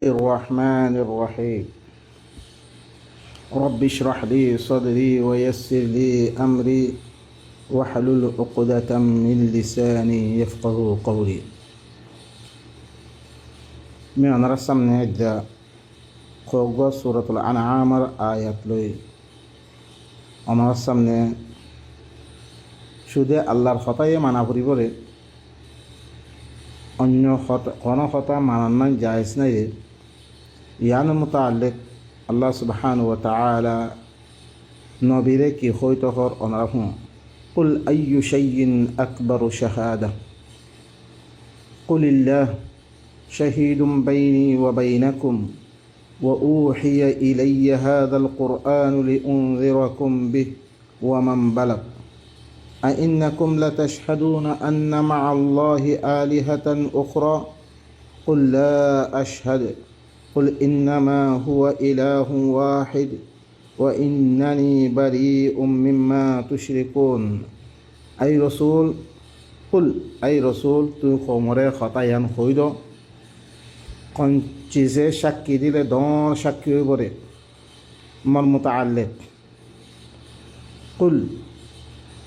الرحمن الرحيم رب اشرح لي صدري ويسر لي أمري واحلل عقدة من لساني يفقه قولي من رسمنا هذا قوة سورة الأنعام آيات لي أنا رسمنا শুধু আল্লাহর কথাই মানা করি বলে অন্য কোনো কথা মানার নাই জায়েজ নাই রে ইয়ান মুতাআল্লিক আল্লাহ সুবহানাহু ওয়া তাআলা নবীরে কি হইতো হর অনারহু কুল আইয়ু শাইইন আকবারু শাহাদা কুলিল্লাহ শাহীদুম বাইনি ওয়া বাইনাকুম ওয়া উহিয়া ইলাইয়া হাযাল কুরআনু লিউনযিরাকুম বিহি ওয়া মান বালাগ أئنكم لتشهدون أن مع الله آلهة أخرى قل لا أشهد قل إنما هو إله واحد وإنني بريء مما تشركون أي رسول قل أي رسول تو خمره خطايان خويدو كون چیزে شکی দিলে دون شکی بره من متعلق قل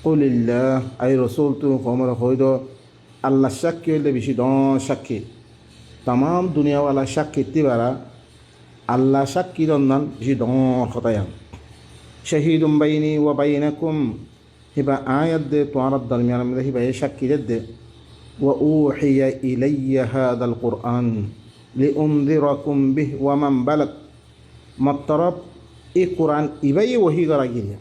কুলিল্লাহ আই রসুল তু কমর হইদ আল্লাহ সাক্ষী হইলে বেশি দন সাক্ষী তাম দুনিয়াওয়ালা সাক্ষী তিবারা আল্লাহ সাক্ষী দন্দান বেশি দন খতায়ান শহীদুম বাইনি ওয়া বাইনাকুম হিবা আয়াত দে তোমার দরমিয়ান মধ্যে হিবা এ সাক্ষী দে ওয়া উহিয়া ইলাইয়া হাদাল কুরআন লিউনযিরাকুম বিহি ওয়া মান বালাগ মতরব এই কুরআন ইবাই ওহি করা গিয়া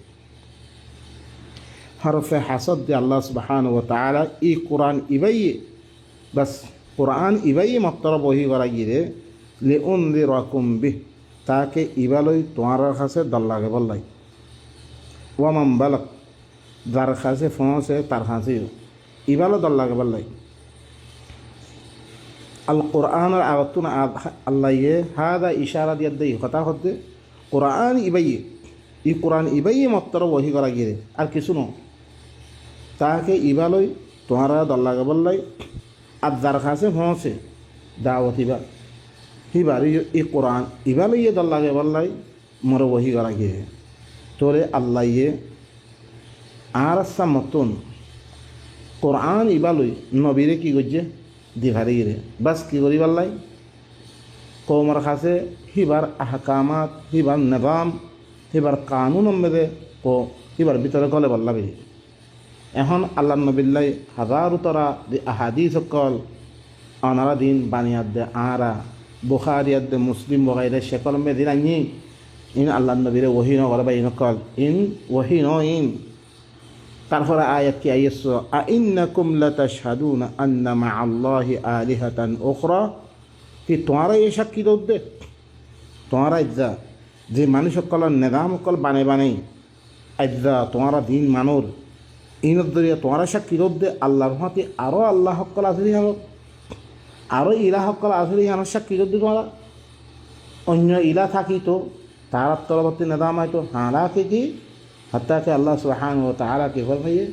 हरफ हसद दे अल्लाह सुब्हानहु व तआला ई कुरान इबई बस कुरान इबई मतलब वही करा गिरे ले उनदिराकुम बिह ताकि इबालई तुम्हारा खासे दल्लागे बल्लाई वमन बलग दार खासे फोंसे तार खासे इबालो दल्लागे बल्लाई अल कुरान आगतुन अल्लाह ये हादा इशारा दिया दे खता होते कुरान इबई ई कुरान इबई मतलब वही करा गिरे और किसुनो ताके इबालई तुम्हारा दल्लागे बल्लाई अब दार खासे फोंसे दावत हिबारी ये कुरान इबालई ये दल्लागे बल्लाई मोर वही करा गिरे तोरे अल्लाह ये आरसा मतुन कुरान इबालई नबीरे की गज्जे दिखारी गिरे बस की गरी बल्लाई कौमर खासे हिबार अहकामात हिबार निज़ाम हिबार कानून में को हिबार भीतर गले बल्ला भी এখন আল্লাহ নবিল্লাই হাজারো তরা দি আহাদিস সকল অনারা দিন বানিয়াদ দে আরা বুখারিয়াদ দে মুসলিম বগাইরে শেকল মে দিন আনি ইন আল্লাহ নবীরে ওহি ন করে বা ইন কল ইন ওহি ন ইন তারপরে আয়াত কি আইস আ ইন্নাকুম লাতাশহাদুনা আন্না মা আল্লাহি আলিহাতান উখরা কি তোমারা এই সাক্ষী দে তোমারা ইজ্জা যে মানুষ সকল নিজাম সকল বানাই ইজ্জা তোমারা দিন মানুর ইনদ্দরিয়া তোমারা সাক্ষী দে আল্লাহর হাতে আরও আল্লাহ হকল আসরি হল আরও ইলা হকল আসরি আমার সাক্ষী দে তোমারা অন্য ইলা থাকি তো তার তরবর্তী নিজাম হয়তো হালাকে কি হাত্তাকে আল্লাহ সুবহানাহু ওয়া তাআলা কে ফরমাইয়ে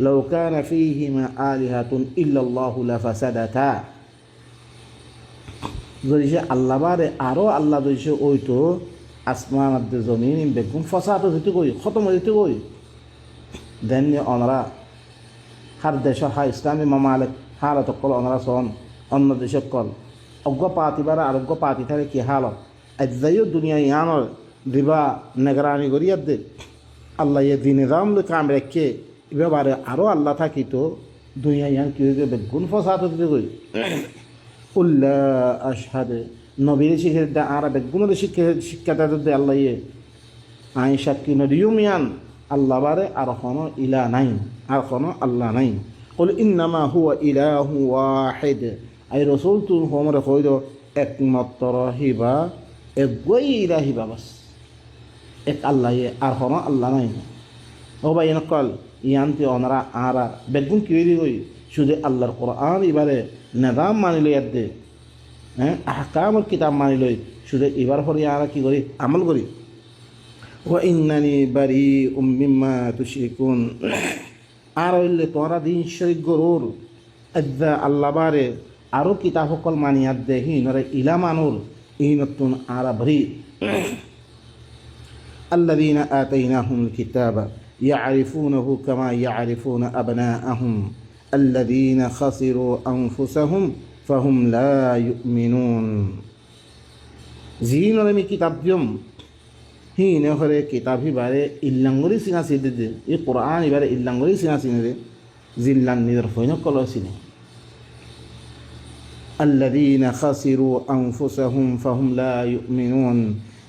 লাউ কানা ফীহিমা আলিহাতুন ইল্লাল্লাহু লাফাসাদাতা যদি সে আল্লাহ বারে আরও আল্লাহ দিছে ওই তো আসমান আর জমিন বেগুন ফসাদ হইতে কই খতম হইতে কই দেন অনরা হার দেশ হা ইসলামী মামালিক হালত কল অনরা সন অন্য দেশ কল অজ্ঞ পাতিবার আরোগ্য পাতি থাকে কি হালত আজ্জাইও দুনিয়া ইয়ানর দিবা নেগরানি করিয়া দে আল্লাহ ইয়ে দিন নিজাম কাম রেখে এবারে আরও আল্লাহ থাকি তো দুনিয়া ইয়ান কি হয়ে যাবে গুণ ফসাদ হতে কই উল্লা আশহাদে নবীর শিখে দে আর বেগুনের শিক্ষা দে আল্লাহ ইয়ে আই সাক্ষী নদীয় মিয়ান আল্লাহ বারে আর কোনো ইলা নাই আর কোনো আল্লাহ নাই বলে ইন্নামা হুয়া ইলাহু ওয়াহিদ আই রসুল তুম হোমরে কইদ একমাত্র হিবা একই ইলা হিবা বাস এক আল্লাহ আর কোনো আল্লাহ নাই ও ভাই নকল ইয়ান্তি অনারা আরা বেগুন কি হইলি কই শুধু আল্লাহর কোরআন এবারে নিজাম মানিল ইয়াদে হ্যাঁ আহকামর কিতাব মানিল শুধু এবার পরে আরা কি করি আমল করি وإنني بريء مما تشركون আর হইলে তোমরা দিন শরীক গরুর আল্লাহ বারে আরও কিতাব সকল মানিয়াত দেহি নরে ইলা মানুর ইনতুন আরা ভরি الذين آتيناهم الكتاب يعرفونه كما يعرفون أبناءهم الذين خسروا أنفسهم فهم لا يؤمنون زين لم كتاب يوم هي نهر كتاب باره إلّانغوري سينا سيدد القرآن باره إلّانغوري سينا سيدد زلّان نيرفين كلا سينا الذين خسروا أنفسهم فهم لا يؤمنون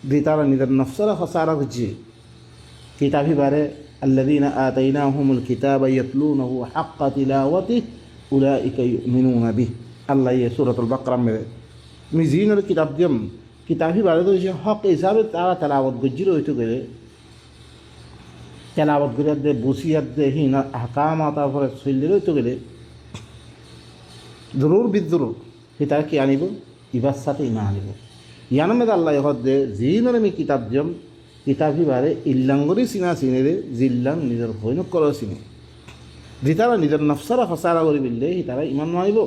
بترى نذر نفسه خسارة جي كتابي باره الذين آتيناهم الكتاب يتلونه حق تلاوته أولئك يؤمنون به الله سورة البقرة مزين الكتاب ديم كتابي باره تو حق حساب ترى تلاوت گجيرو تو گره تلاوت گره دے بوسیت دے هنا احکامات افر سيلرو تو گره ضرور بالضرور كتاب كي انيبو يبسط ایمان ইয়ানমেদ আল্লাহ হদ্দে জিনরমি কিতাব জম কিতাবি বারে ইল্লাঙ্গরি সিনা সিনেরে জিল্লাং নিজের ভৈনক কর সিনে যেতারা নিজের নফসারা হসারা করে বিললে তারা ইমান মানিব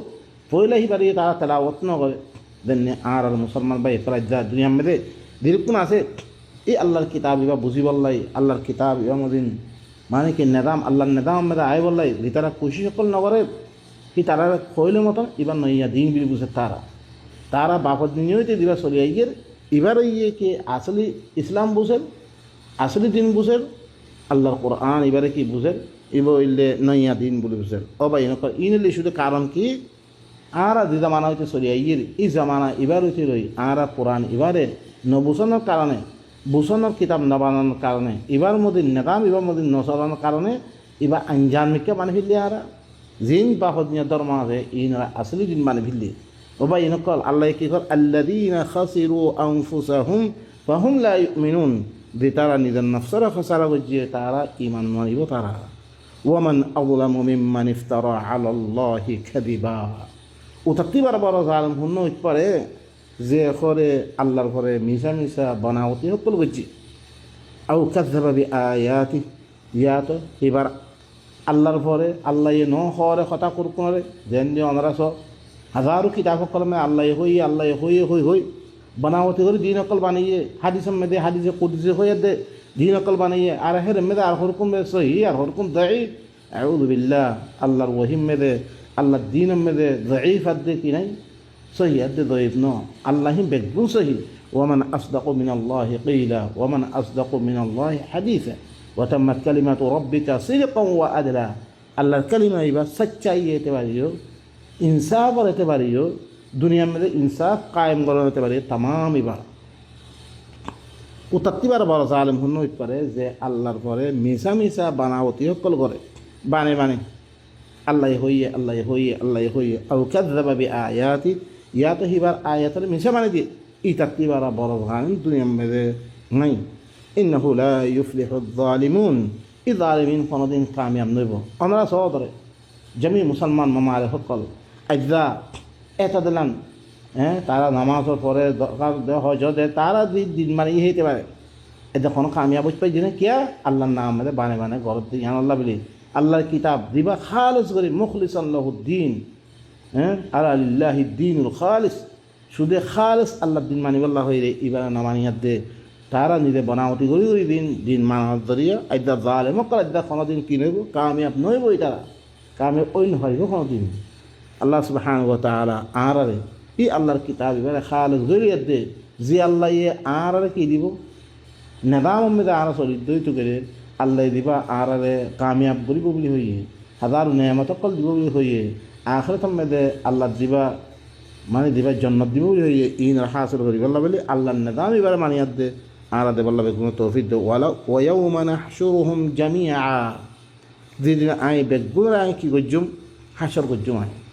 পয়লা হিবারে তারা তেলাওয়াত ন করে দেনে আর মুসলমান ভাই প্রায় দুনিয়া মেদে দিরকুন আছে এই আল্লাহর কিতাব ইবা বুঝি বললাই আল্লাহর কিতাব ইবা মদিন মানে কি নিজাম আল্লাহর নিজাম মেদে আয় বললাই যেতারা খুশি সকল নগরে কি তারা কইলে মতন ইবা নইয়া দিন বিল বুঝে তারা বাপত নিয়তে দিবা চলি আইয়ের এবার ইয়ে কে আসলি ইসলাম বুঝেন আসলি দিন বুঝেন আল্লাহর কোরআন এবারে কি বুঝেন এবার ইলে নইয়া দিন বলে বুঝেন ও ভাই ইনলে শুধু কারণ কি আরা যে জামানা হইতে চলি আইয়ের এই জামানা এবার হইতে রই আরা কোরআন এবারে নবুসানোর কারণে বুসানোর কিতাব নবানোর কারণে এবার মধ্যে নেতাম এবার মধ্যে নচলানোর কারণে এবার আঞ্জান মিকে মানে ফেললে আরা জিন বাপত নিয়ে ধর্ম আছে ইনরা আসলি দিন মানে ফেললে وبا ينقل الله يكفر الذين خسروا أنفسهم فهم لا يؤمنون بترى نذر نفسر خسر وجه ترى إيمان ما ترى ومن أظلم ممن افترى على الله كذبا وتكتبر برز عالم هنو يتبره زي خوري الله خوري ميسا ميسا بناوتي هكذا وجه أو كذب بآياته ياتو يبر الله خوري الله ينو خوري خطا كركنره جن دي أنرسو हज़ारों किताबों कल में अल्लाह होई बनावती हो दीन अकल बनाइए हादिस में दे हादिस कुदस हो दे दीन अकल बनाइए आर है में दे हुकुम में सही और हुकुम दईफ अऊज़ु बिल्लाह अल्लाह वही में दे अल्लाह दीन में दे दईफ दे कि नहीं सही दे दईफ नो अल्लाह ही बेगुन सही वमन अस्दक़ु मिनल्लाहि क़ीला वमन अस्दक़ु मिनल्लाहि हदीसा वतम्मत कलिमतु रब्बिका सिदक़न व अदला अल्लाह कलिमा इबा सच्चाई एतबारियो इंसाफ और एतबारियो दुनिया में इंसाफ कायम करो एतबारियो तमाम इबार उतत्तीबार बड़ जालिम हुन्नो इतपारे जे अल्लाहर परे मिसा मिसा बनावती हकल करे बाने बाने अल्लाह होइए औ कज़्ज़ब बिआयाति या तो हिबार आयतर मिसा बाने दी इतत्तीबार बड़ जालिम दुनिया में नहीं इन्नहु ला युफ्लिहु ज़ालिमून इ ज़ालिमीन कोनोदिन कामयाब नइबो हमरा सहोदरे जमी मुसलमान ममारे हकल अज्जा एतदलान तारा नामाजर परे दरकार दे हज दे तारा दिन माने ये हेते पारे एदा कोनो कामयाब होई पाइ दिने क्या अल्लाहर नाम में बाने बाने गरत दी अल्लाह बिली अल्लाहर किताब दिबा खालिस करी मुखलिसन लहुद्दीन अला लिल्लाहि दीनुल खालिस शुदे खालिस अल्लाह दिन माने वल्लाह होई रे इबारा नामानियत दे तारा निदे बनावती गरी दिन मानार दरिया अज्जा जालिम कल अज्जा कोनो दिन कि नइबो कामयाब नइबो तारा कामयाब ओइन हइबो कोनो दिन अल्लाह सुब्हानाहु व तआला आरारे इ अल्लाहर किताब इबारे खालिस गरियत दे जे अल्लाह ये आरारे की दिबो निजाम में आरा सरी दई तो करे अल्लाह दिबा आरारे कामयाब बलिबो बलि होइए हजार नेमत कल दिबो बलि होइए आखिरत में दे अल्लाह दिबा माने दिबा जन्नत दिबो बलि होइए इन हासिल करी अल्लाह बलि अल्लाह निजाम इबारे मानियत दे आरा दे अल्लाह बेगुन तौफीक दे वाला व यौमा नहशुरुहुम जमीआ दिन आए बेगुन आए की गजुम हशर गजुम आए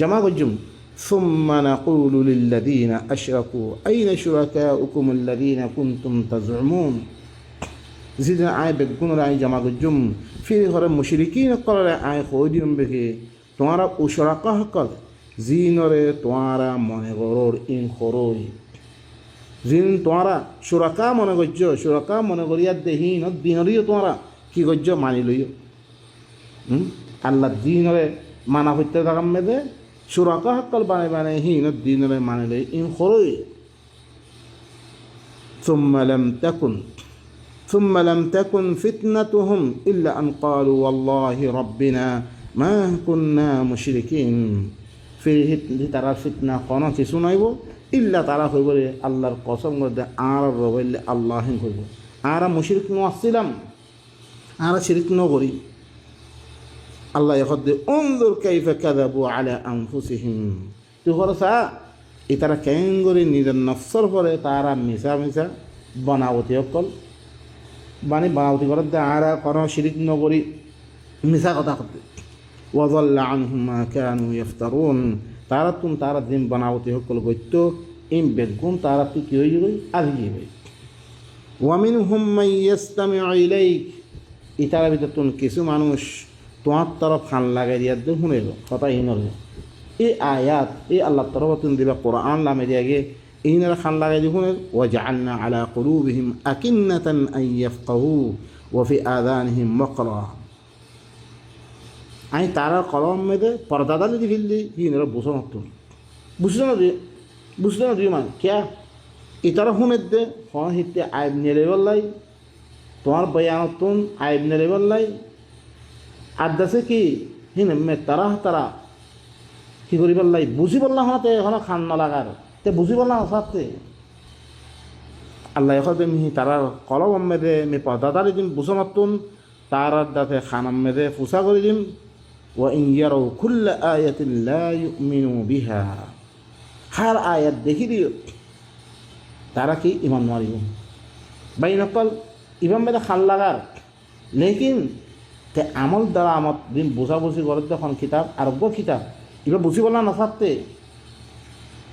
जमा गजुम ثم نقول للذين أشركوا أين شركاؤكم الذين كنتم تزعمون زيدنا آي بكون رأي جماعة الجم في غير المشركين قال آي خوديهم به تمہارا أشركاء قال زينور تمہارا من غرور إن خروي زين تمہارا شركاء من غجو شركاء من غريات دهين الدينريو تمہارا كي غجو ماني ليو الله دينور माना होते दागम में दे शुराका हक्कल बाने बाने ही न दीन रे माने ले इन खरोई ثم لم تكن ثم لم تكن فتنتهم إلا أن قالوا والله ربنا ما كنا مشركين ফিরে তারা ফিতনা কোনো কিছু নইব ইল্লা তারা হইব আল্লাহর কসম করে আর রবাইলে আল্লাহ হইব আর মুশরিক আসছিলাম আর শিরিক ন করি আল্লাহ ইখদে উনজুর কাইফা কাযাবু আলা আনফুসিহিম তুই হরসা এতারা কেন করে নিজের নফসর পরে তারা মিশা মিশা বানাবতি অকল বানাবতি করে আর কোনো শিরিক ন করি মিশা কথা করতে ওয়াযাল্লা আনহুম মা কানু ইফতারুন তারা দিন বানাবতি হকল গইতো ইম বেগুন তারা তুই কি হয়ে গই আজি হই ওয়া মিনহুম মান ইস্তামিউ ইলাইক ইতারা ভিতর কিছু মানুষ তোমার তরফ খান লাগাই দিয়া দে শুনে কথা ইনর এই আয়াত এই আল্লাহ তরফ তুমি দিবা কোরআন লামে দিয়া গে ইনার খান লাগাই দি শুনে ওয়া জাআলনা আলা কুলুবিহিম আকিন্নাতান আন ইয়াফকাহু ওয়া ফি আযানিহিম ওয়াকরা আমি তারা কলম মেদে পর্দাদালি দি ফিললি ইনার বুঝছো না দিয়ে মানে ক্যা ইতারা শুনে দে হন হিতে আইব নেলে বললাই তোমার বয়ানতুন আইব নেলে বললাই আদাসে কি হিনে মে তারা কি করি বললাই বুঝি বললাম হতে এখন খান ন লাগার তে বুঝি বললাম সাথে আল্লাহ এখন মিহি তারা কলম মেদে মে পর্দাদালি দিম বুঝো নতুন তার দাতে খানাম মেদে ফুসা করে দিম وإن يروا كل آية لا يؤمنوا بها هر آية দেখি দিও তারা কি ইমান মারিব বাই নকল ইমান মেদে খান লাগার লেকিন তে আমল দ্বারা আমার দিন বুঝাবুঝি করে তখন কিতাব আরব্য কিতাব এবার বুঝি বলা না থাকতে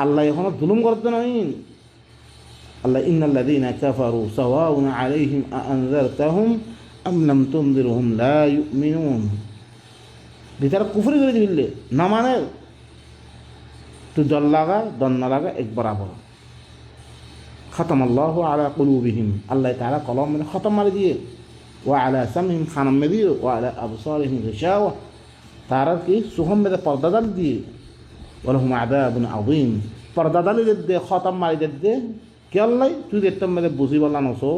আল্লাহ এখনো জুলুম করতে নয় আল্লাহ ইন্নাল্লাযীনা কাফারু সাওয়াউন আলাইহিম আনযারতাহুম আম লাম তুনযিরহুম লা ইউমিনুন ভিতরে কুফরি করে দিলে না মানে তুই দল লাগা দল না লাগা এক বরাবর খতম আল্লাহ আলা কুলুবিহিম আল্লাহ তাআলা কলম মানে খতম মারি দিয়ে ও আলা সামহিম খানাম মে দিয়ে ও আলা আবসারিহিম গিশাওয়া তারা কি সুহম মেদে পর্দাদাল দিয়ে ওয়ালাহুম আযাবুন আযীম পর্দাদালি দে খতম মারি দে কে আল্লাহ তুই দেখতাম মেদে বুঝি বলা নসো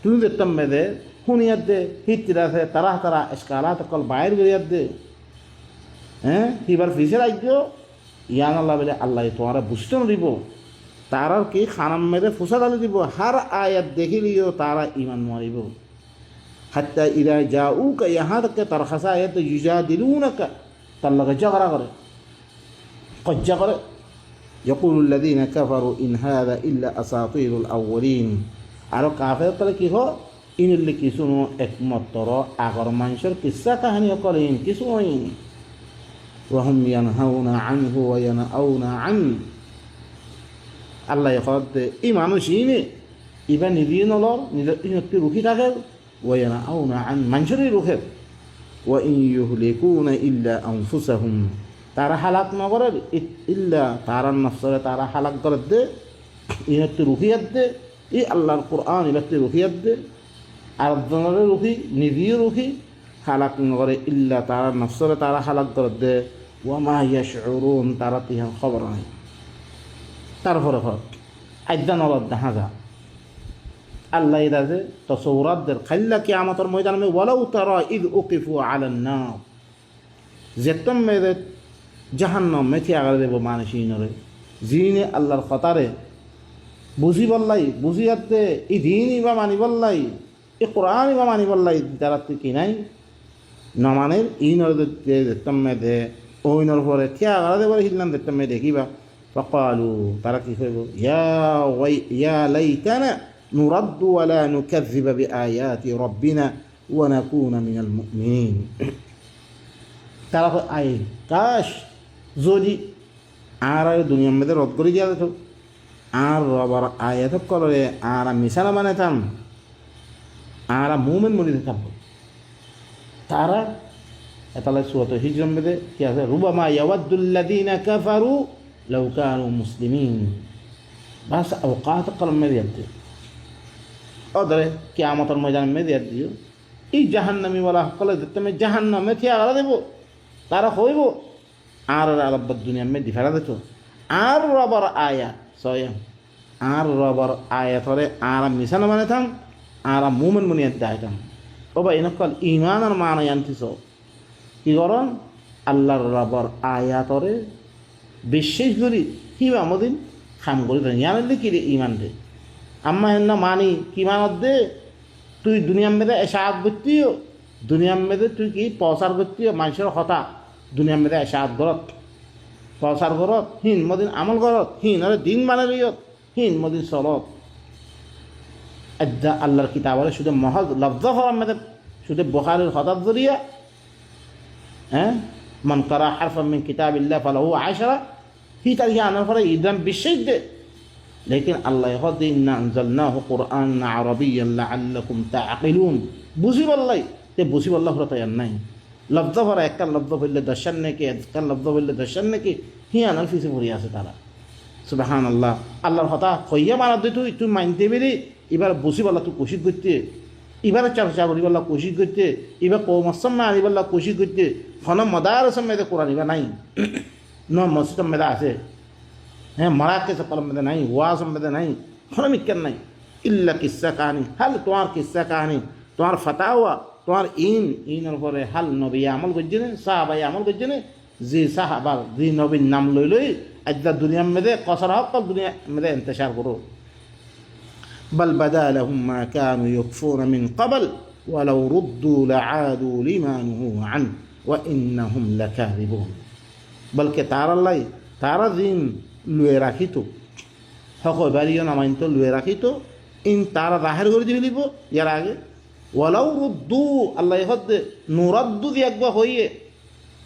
তুই দেখতাম মেদে শুনিয়াত দে হিতরা আছে তারা ইসকালাত কল বাইর গরিয়াত দে হ্যাঁ এবার ফিসে রাখো ইয়ান আল্লাহ বলে আল্লাহ তোমারা বুঝতে দিব তারা কি খানাম মেরে ফুসা ডালি দিব হার আয়াত দেখিলিও তারা ইমান মারিব হাত্তা ইরা জাউকা ইহা তকে তার খাসা আয়াত ইউজাদিলুনাকা তার লগে ঝগড়া করে কজ্জা করে ইয়াকুলু আল্লাযীনা কাফারু ইন হাযা ইল্লা আসাতিরুল আউয়ালিন আর কাফের তাহলে কি হয় ইনলে কিছু একমাত্র আগর মানুষের কিসসা কাহিনী করেন কিছু হইন وهم ينهون عنه وينأون عنه আল্লাহ ইখদ এই মানুষই ইবা নিদিয়ে নলর ইনতে রুখি থাকে ওয়ায়ানাউনা আন মানুষেরই রুখে ওয়া ইন ইউহলিকুনা ইল্লা আনফুসাহুম তারা হালাক না করে ইল্লা তারা নফসরে তারা হালাক করে দে ইনতে রুখিয়াত দে এই আল্লাহর কোরআন ইবাতে রুখিয়াত দে আর জনরে রুখি নিদিয়ে রুখি হালাক না করে ইল্লা তারা নফসরে তারা হালাক করে দে ওয়ামা ইয়াশউরুন তারা তিহা খবর নাই তারপরে আজ্ঞা নলদ দেখা যা আল্লাহ ইদাজে তসৌরাতদের খাল্লা কিয়ামতের ময়দানে ওয়ালাউ তারা ইদ উকিফু আলান নার যেতম মেদে জাহান্নাম মেথি আগারে দেব মানুষইনরে জিনে আল্লাহর খতারে বুঝি বললাই বুঝিয়াতে ই দিনই বা মানি বললাই এ কোরআনই বা মানি বললাই তারা কি নাই নমানের ইনরে যেতম মেদে ওইনর পরে থিয়া আগারে দেব হিললাম যেতম মেদে কিবা فقالوا تركي يا ليتنا نرد ولا نكذب بآيات ربنا ونكون من المؤمنين ترى أي كاش زوجي آرا الدنيا مدر رد كري جالتو ربر آيات كله مثال ما نتام مؤمن مريد تام ترى أتلا سورة الهجرة مدر كيا ربما يود الذين كفروا لو كانوا مسلمين بس أوقات قلم مدينته أدري كيامة الميدان مدينته إي جهنمي ولا قل دتم جهنم متى على ذبو ترى خويبو على رب الدنيا مدي فرادته ربر آية صايم আর রবর আয়াতরে আর মিশানো মানে থাম আর মুমেন মুনিয়াত দায়তাম ও বা এনেকল ইমান আর মানে আনতিস কি করন আল্লাহর রবর আয়াতরে বিশ্বাস করি কিবা আমাদিন খাম করি ইয়ানে কি রে ইমান দে আম্মা হেন মানি কি মানত দে তুই দুনিয়ার মেয়েদের এসাদ করতিও দুনিয়ার মেয়েদের তুই কি প্রচার করতিও মানুষের হতা দুনিয়ার মেয়েদের এসাদ গরত প্রচার গরত হিন মদিন আমল গরত হিন আরে দিন মানে রইয়ত হিন মদিন চলত এদ্দা আল্লাহর কিতাবরে শুধু মহজ লব্ধ হওয়ার মেয়েদের শুধু বুখারীর হতার জরিয়া হ্যাঁ মান কারা হারফাম মিন কিতাবিল্লাহ ফালাহু আশরা হি তারিখে আনার পরে ইদাম বিশ্বাস দে लेकिन अल्लाह यहद इन्ना अंज़लनाहु कुरआनन अरबिय्यन लअल्लकुम ताक़िलून बुझी बल्लाई ते बुझी बल्ला होता यार नहीं लफ्ज़ पर एक का लफ्ज़ बिल्ले दर्शन ने के एक का लफ्ज़ बिल्ले दर्शन ने के ही अनल फीसे बुरिया से तारा सुबहान अल्लाह अल्लाह होता खोया मारा दे तू मानते मेरे इबार बुझी बल्ला तू कोशिश करते इबार चर्चा करी बल्ला कोशिश करते इबार कौमसम में आनी बल्ला कोशिश करते खाना मदारस में दे कुरान इबार नहीं न मस्जिद में दा आसे हैं मरा के सकल में नहीं वास में नहीं खन मिक्कर नहीं इल्ला किस्सा कहानी हल तुम्हार किस्सा कहानी तुम्हार फतावा तुम्हार इन और पर हल नबी अमल गजने साहबा अमल गजने जी साहबा जी नबी नाम लई लई अज्जा दुनिया में दे कसर हक दुनिया में दे इंतशार करो बल बदा लहुम मा कानू यकफून मिन क़बल वलौ रुद्दू लआदू लिमा नुहु अन व इन्नहुम लकाज़िबून बल्कि तारा दिन লুয়ে রাখিত সকল বাড়িও নামাইন তো লুয়ে রাখিত ইন তারা জাহের করে দিয়ে দিব ইয়ার আগে ওয়ালাউ রুদ্দু আল্লাহ হদ্দে নুরাদ্দু দিয়ে একবার হইয়ে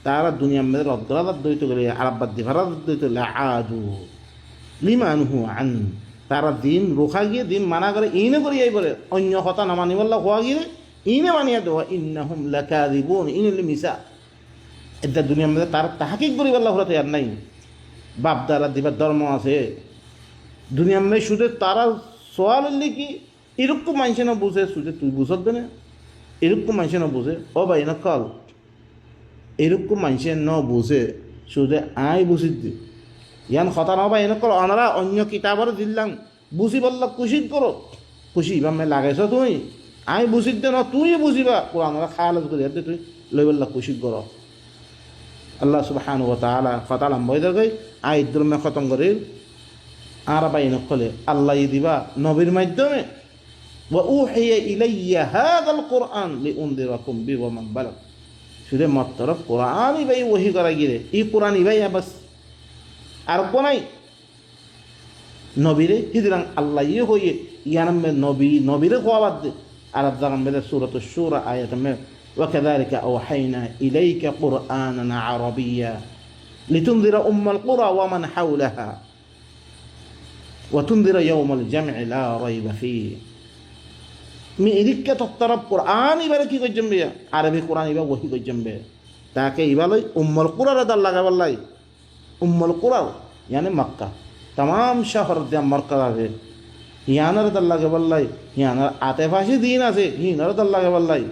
তারা দুনিয়ার মধ্যে রদ্দরাদ দইত গেলে আরব্বাদ দিভারাদ দইত লাআদু লিমানহু আন তারা দিন রোখা গিয়ে দিন মানা করে ইনে করি এই বলে অন্য কথা না মানি বললা হওয়া গিয়ে ইনে মানিয়া দেওয়া ইন্নাহুম লাকাযিবুন ইনে মিসা এটা দুনিয়ার মধ্যে তার তাহাকিক করি বললা হতে আর নাই বাপ দ্বারা দিবার ধর্ম আছে দুনিয়ার মেয়ে শুধু তারা সোয়াল কি এরকম মানুষ না বুঝে শুধু তুই বুঝত দে না এরকম মানুষ না বুঝে ও ভাই না কল এরকম মানুষ ন বুঝে শুধু আই বুঝি দি ইয়ান কথা না ভাই এনে কল অনারা অন্য কিতাবার দিলাম বুঝি বললা খুশি করো খুশি ইবামে লাগাইছ তুই আই বুঝি দে না তুই বুঝিবা কোরআনরা খালাস করে তুই লই বললা খুশি করো আল্লাহ সুবহানাহু ওয়া তাআলা কথা লম্বাই দরগাই আই দুরমে খতম করে আর বাইন খলে আল্লাহ দিবা নবীর মাধ্যমে ওয়া উহিয়া ইলাইয়া হাযাল কুরআন লিউনদিরাকুম বি ওয়া মান বালাগ শুধু মাত্র কোরআনই ভাই ওহি করা গিয়ে এই কোরআনই ভাই বাস আর কোনাই নবীরে হিজরান আল্লাহ ইয়ে হইয়ে ইয়ানামে নবীরে খোয়াবাদ দে আর জাগাম বেলে সূরাতুশ শুরা আয়াতমে وكذلك أوحينا إليك قرآنا عربيا لتنذر أم القرى ومن حولها وتنذر يوم الجمع لا ريب فيه من إذك تقترب قرآن يباركي جنبه عربي قرآن يبارك وحي جنبه تاكي يبالي أم القرى رضا الله والله أم القرى يعني مكة تمام شهر دي مركز আছে ইয়ানা রদ আল্লাহ কে বললাই ইয়ানা আতেফাশি দিন আছে হিনা রদ আল্লাহ কে বললাই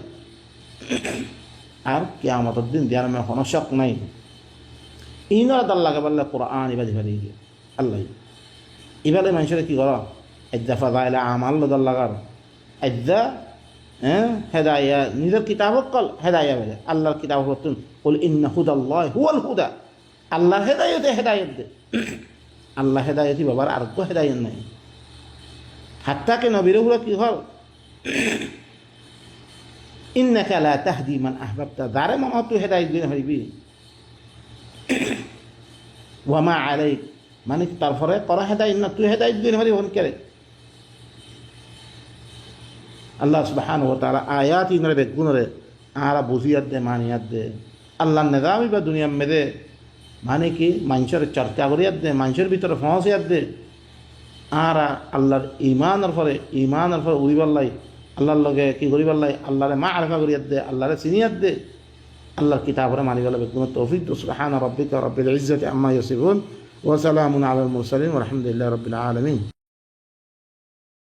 আর কিয়ামতের দিন দিয়ার মে কোনো শক নাই ইনা রদ আল্লাহ কে বললে কোরআন ইবাদি ভালি আল্লাহ ইবালে মানুষের কি করা এদ্দা ফাযাইল আমাল রদ আল্লাহ কার এদ্দা হেদায়া নিজের কিতাব কল হেদায়া বলে আল্লাহর কিতাব হতুন কুল ইন্না হুদাল্লাহি হুয়াল হুদা আল্লাহ হেদায়েতে হেদায়েত দে আল্লাহ হেদায়েতি বাবার আর কো হেদায়েত নাই হাত্তা কে নবীর উপর কি হল ইন্নাকা লা তাহদি মান আহবাবতা যারে মন তুই হেদায়েত দিন হইবি ওয়া মা আলাইক মানে তারপরে করা হেদায়েত না তুই হেদায়েত দিন হইবি কোন করে আল্লাহ সুবহানাহু ওয়া তাআলা আয়াত ইনরে বেগুনরে আরা বুঝিয়াত দে মানিয়াত দে আল্লাহর নিজামি বা দুনিয়া মেদে মানে কি মানুষের চর্চা করিয়াত দে মানুষের ভিতরে ফসিয়াত দে আরা আল্লাহর ইমানের পরে উড়িবাল্লাই আল্লাহর লগে কি করিবাল্লাই আল্লাহরে মা আরফা করিয়াত দে আল্লাহরে চিনিয়াত দে আল্লাহর কিতাবরে মানিবাল্লা বেগুন তৌফিক সুবহানা রাব্বিকা রাব্বিল ইজ্জাতি আম্মা ইয়াসিফুন ওয়া সালামুন আলাল মুরসালিন ওয়া আলহামদুলিল্লাহি রাব্বিল আলামিন।